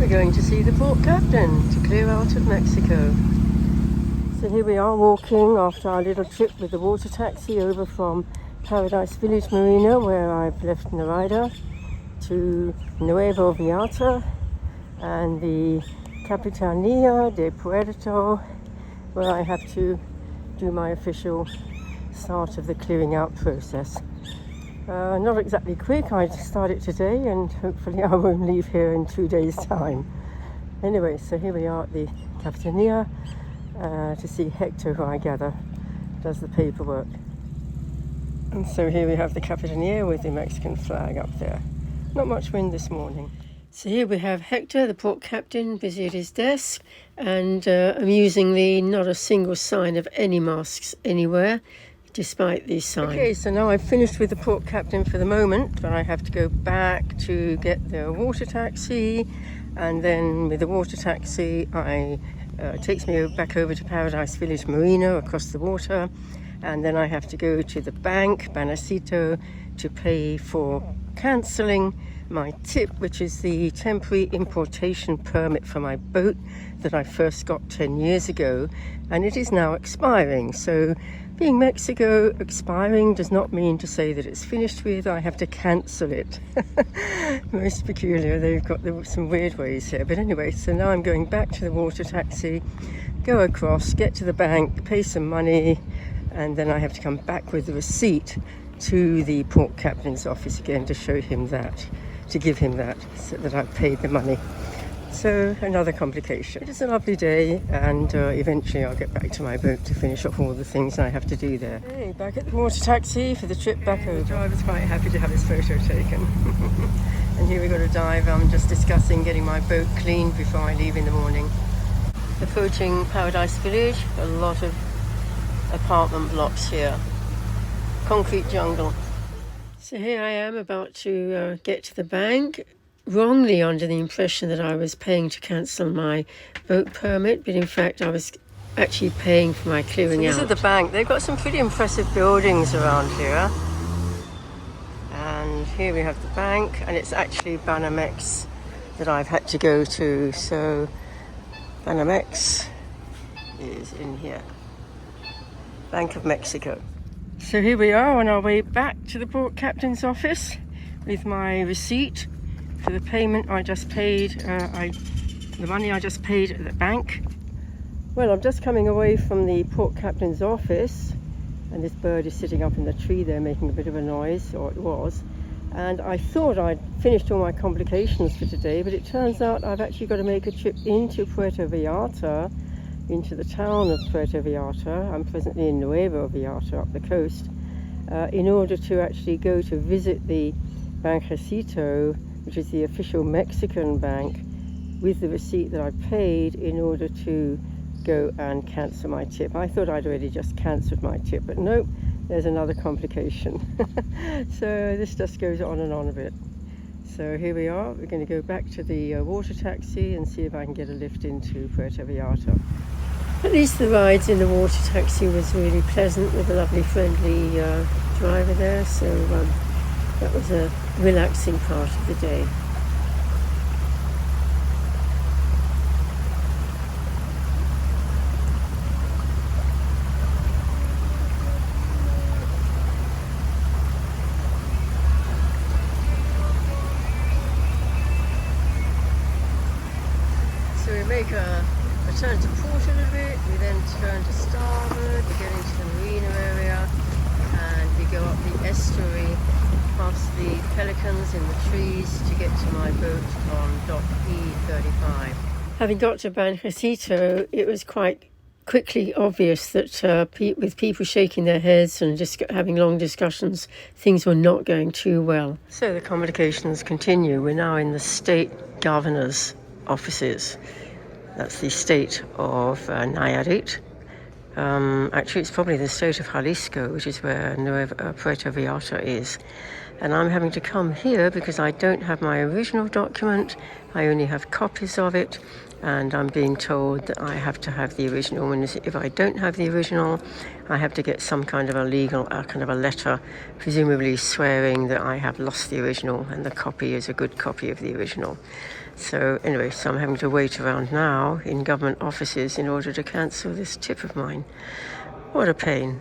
We're going to see the port captain to clear out of Mexico. So here we are walking after our little trip with the water taxi over from Paradise Village Marina, where I've left Nereida, to Nuevo Vallarta and the Capitanía de Puerto, where I have to do my official start of the clearing out process. Not exactly quick. I start it today and hopefully I won't leave here in 2 days' time. Anyway, so here we are at the Capitanía to see Hector, who I gather does the paperwork. And so here we have the Capitanía with the Mexican flag up there. Not much wind this morning. So here we have Hector, the port captain, busy at his desk, and amusingly not a single sign of any masks anywhere, despite these signs. Okay, so now I've finished with the port captain for the moment, but I have to go back to get the water taxi, and then with the water taxi it takes me back over to Paradise Village Marina across the water, and then I have to go to the bank, Banacito, to pay for cancelling my tip, which is the temporary importation permit for my boat that I first got 10 years ago, and it is now expiring. So being Mexico, expiring does not mean to say that it's finished with. I have to cancel it. Most peculiar. They've got some weird ways here. But anyway, so now I'm going back to the water taxi, go across, get to the bank, pay some money, and then I have to come back with the receipt to the port captain's office again to show him that, to give him that, so that I've paid the money. So another complication. It is a lovely day, and eventually I'll get back to my boat to finish off all the things I have to do there. Hey, back at the water taxi for the trip back over. The driver's quite happy to have his photo taken. And here we got a dive. I'm just discussing getting my boat cleaned before I leave in the morning. Approaching Paradise Village, a lot of apartment blocks here. Concrete jungle. So here I am about to get to the bank, wrongly under the impression that I was paying to cancel my boat permit, but in fact I was actually paying for my clearing out. This is the bank. They've got some pretty impressive buildings around here. And here we have the bank, and it's actually Banamex that I've had to go to. So Banamex is in here. Bank of Mexico. So here we are on our way back to the port captain's office with my receipt for the payment I just paid, the money I just paid at the bank. Well, I'm just coming away from the port captain's office, and this bird is sitting up in the tree there making a bit of a noise, or it was. And I thought I'd finished all my complications for today, but it turns out I've actually got to make a trip into Puerto Vallarta, into the town of Puerto Vallarta. I'm presently in Nuevo Vallarta up the coast, in order to actually go to visit the Banjecito, which is the official Mexican bank, with the receipt that I paid in order to go and cancel my tip. I thought I'd already just cancelled my tip, but nope, there's another complication. So this just goes on and on a bit. So here we are. We're going to go back to the water taxi and see if I can get a lift into Puerto Vallarta. At least the rides in the water taxi was really pleasant, with a lovely friendly driver there, so that was a relaxing part of the day. So we make a turn to port a little bit, we then turn to starboard, we get into the marina area, and we go up the estuary past the pelicans in the trees to get to my boat on dock E35. Having got to Banjecito, it was quite quickly obvious that with people shaking their heads and just having long discussions, things were not going too well. So the complications continue. We're now in the state governor's offices. That's the state of Nayarit. Actually, it's probably the state of Jalisco, which is where Puerto Vallarta is. and I'm having to come here because I don't have my original document. I only have copies of it, and I'm being told that I have to have the original, and if I don't have the original, I have to get some kind of a legal kind of a letter, presumably swearing that I have lost the original and the copy is a good copy of the original. So anyway, so I'm having to wait around now in government offices in order to cancel this tip of mine. What a pain.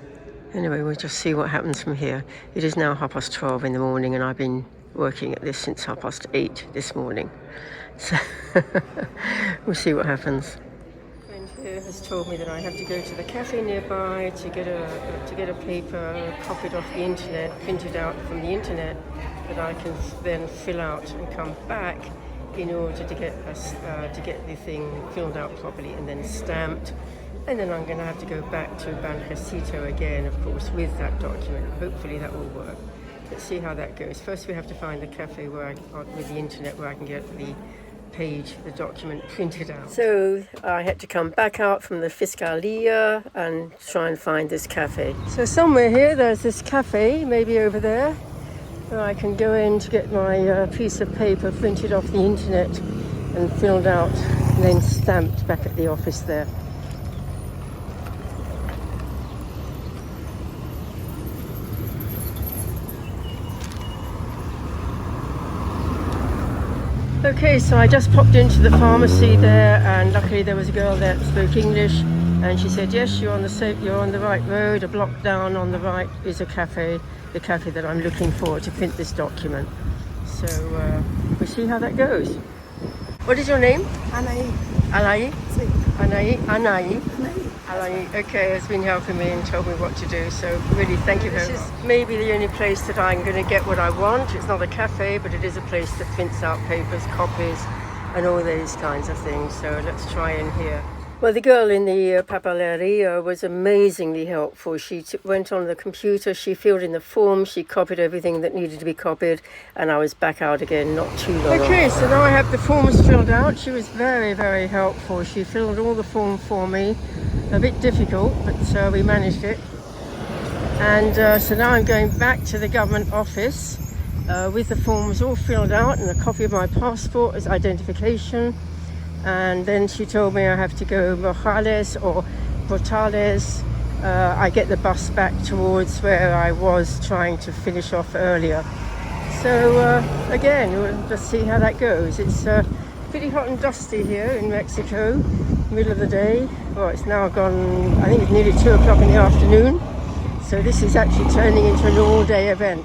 Anyway, we'll just see what happens from here. It is now 12:30 in the morning, and I've been working at this since 8:30 this morning. So we'll see what happens. A friend here has told me that I have to go to the cafe nearby to get a paper copied off the internet, printed out from the internet, that I can then fill out and come back in order to get the thing filled out properly and then stamped. And then I'm going to have to go back to Banjecito again, of course, with that document. Hopefully that will work. Let's see how that goes. First we have to find the cafe with the internet where I can get the document printed out. So I had to come back out from the Fiscalia and try and find this cafe. So somewhere here there's this cafe, maybe over there, where I can go in to get my piece of paper printed off the internet and filled out and then stamped back at the office there. Okay, so I just popped into the pharmacy there, and luckily there was a girl there that spoke English, and she said, yes, you're on the right road. A block down on the right is a cafe, the cafe that I'm looking for to print this document. So we'll see how that goes. What is your name? Anaí. Alai? Sí. Anai? Anai? Anaí. Alai, okay, has been helping me and told me what to do, so really thank you very much. This is maybe the only place that I'm going to get what I want. It's not a cafe, but it is a place that prints out papers, copies, and all these kinds of things, so let's try in here. Well, the girl in the papeleria was amazingly helpful. She went on the computer, she filled in the form, she copied everything that needed to be copied, and I was back out again not too long. Okay, so now I have the forms filled out. She was very, very helpful. She filled all the form for me. A bit difficult, but we managed it. And so now I'm going back to the government office with the forms all filled out and a copy of my passport as identification. And then she told me I have to go Morales or Portales. I get the bus back towards where I was trying to finish off earlier. So again, we'll just see how that goes. It's pretty hot and dusty here in Mexico, middle of the day. Well, it's now gone, I think it's nearly 2 o'clock in the afternoon. So this is actually turning into an all-day event.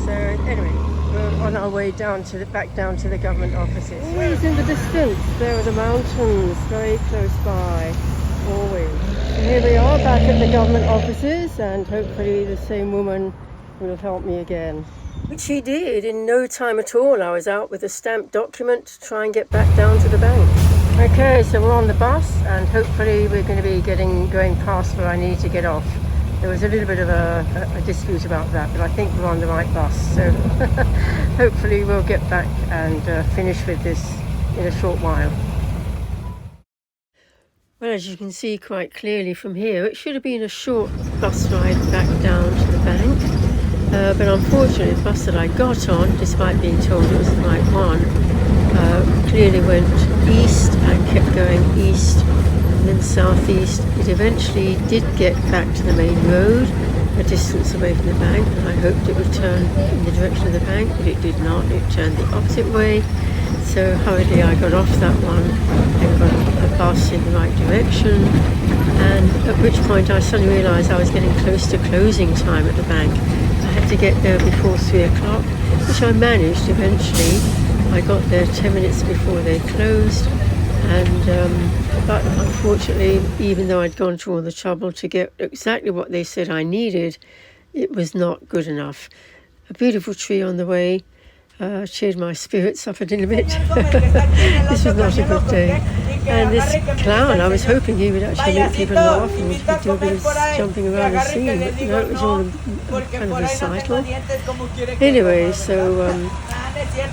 So anyway, we're on our way back down to the government offices. Always in the distance, there are the mountains, very close by, always. And here we are back at the government offices, and hopefully the same woman will help me again. Which she did in no time at all. I was out with a stamped document to try and get back down to the bank. Okay, so we're on the bus, and hopefully we're going to be going past where I need to get off. There was a little bit of a dispute about that, but I think we're on the right bus, so hopefully we'll get back and finish with this in a short while. Well, as you can see quite clearly from here, it should have been a short bus ride back down to the bank, but unfortunately the bus that I got on, despite being told it was the right one, clearly went east and kept going east and then southeast. It eventually did get back to the main road, a distance away from the bank, and I hoped it would turn in the direction of the bank, but it did not. It turned the opposite way. So hurriedly I got off that one and got a bus in the right direction, and at which point I suddenly realised I was getting close to closing time at the bank. I had to get there before 3 o'clock, which I managed eventually. I got there 10 minutes before they closed, and but unfortunately, even though I'd gone through all the trouble to get exactly what they said I needed, it was not good enough. A beautiful tree on the way cheered my spirits up a little bit. This was not a good day. And this clown, I was hoping he would actually make people laugh and we could do a bit of jumping around the scene, but no, it was all a kind of recital. Anyway, so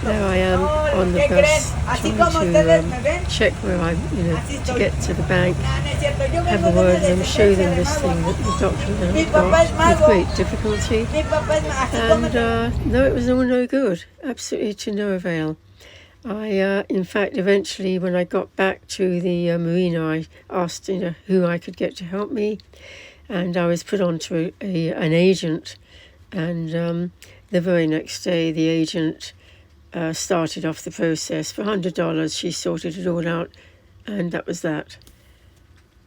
There I am on the bus trying to check where I, to get to the bank, have a word with them, show them this thing that the doctor got with great difficulty. And no, it was all no good, absolutely to no avail. In fact, eventually when I got back to the marina, I asked who I could get to help me, and I was put on to an agent, and the very next day the agent started off the process. For $100 she sorted it all out, and that was that.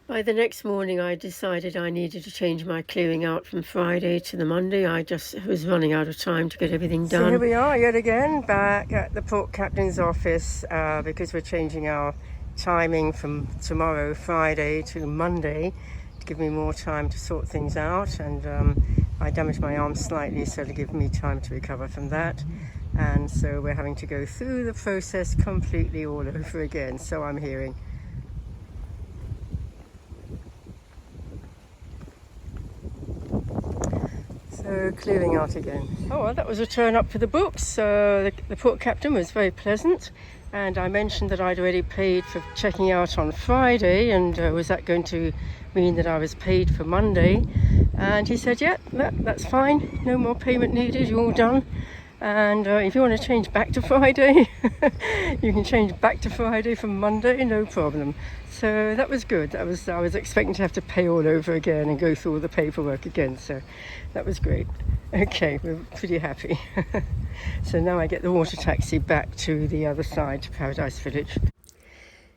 By the next morning I decided I needed to change my clearing out from Friday to the Monday. I just was running out of time to get everything done. So here we are yet again back at the port captain's office because we're changing our timing from tomorrow, Friday, to Monday to give me more time to sort things out. And I damaged my arm slightly, so to give me time to recover from that. And so we're having to go through the process completely all over again, so I'm hearing. So clearing out again. Oh, well, that was a turn up for the books. The port captain was very pleasant, and I mentioned that I'd already paid for checking out on Friday, and was that going to mean that I was paid for Monday? And he said, yeah, that's fine, no more payment needed, you're all done. And if you want to change back to Friday, you can change back to Friday from Monday, no problem. So that was good. I was expecting to have to pay all over again and go through all the paperwork again, so that was great. Okay, we're pretty happy. So now I get the water taxi back to the other side, to Paradise Village.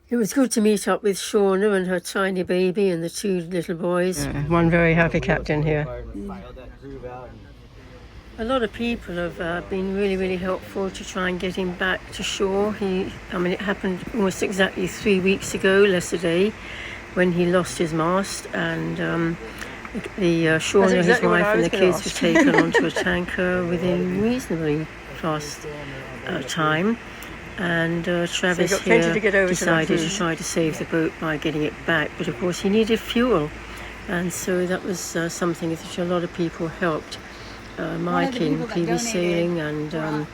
It was good to meet up with Shauna and her tiny baby and the two little boys. One very happy captain here. A lot of people have been really helpful to try and get him back to shore. It happened almost exactly 3 weeks ago, less a day, when he lost his mast, and Shauna, his wife, and the kids were taken onto a tanker within reasonably fast time. And Travis here decided to try to save the boat by getting it back, but of course he needed fuel, and so that was something that a lot of people helped. Mike in PV Sailing and a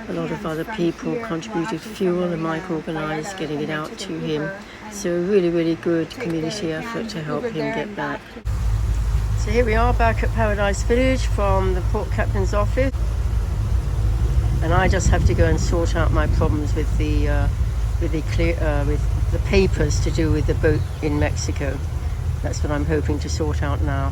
lot of other people contributed fuel, and Mike organised getting it out to him. So really good community effort to help him get back. So here we are back at Paradise Village from the port captain's office, and I just have to go and sort out my problems with the papers to do with the boat in Mexico. That's what I'm hoping to sort out now.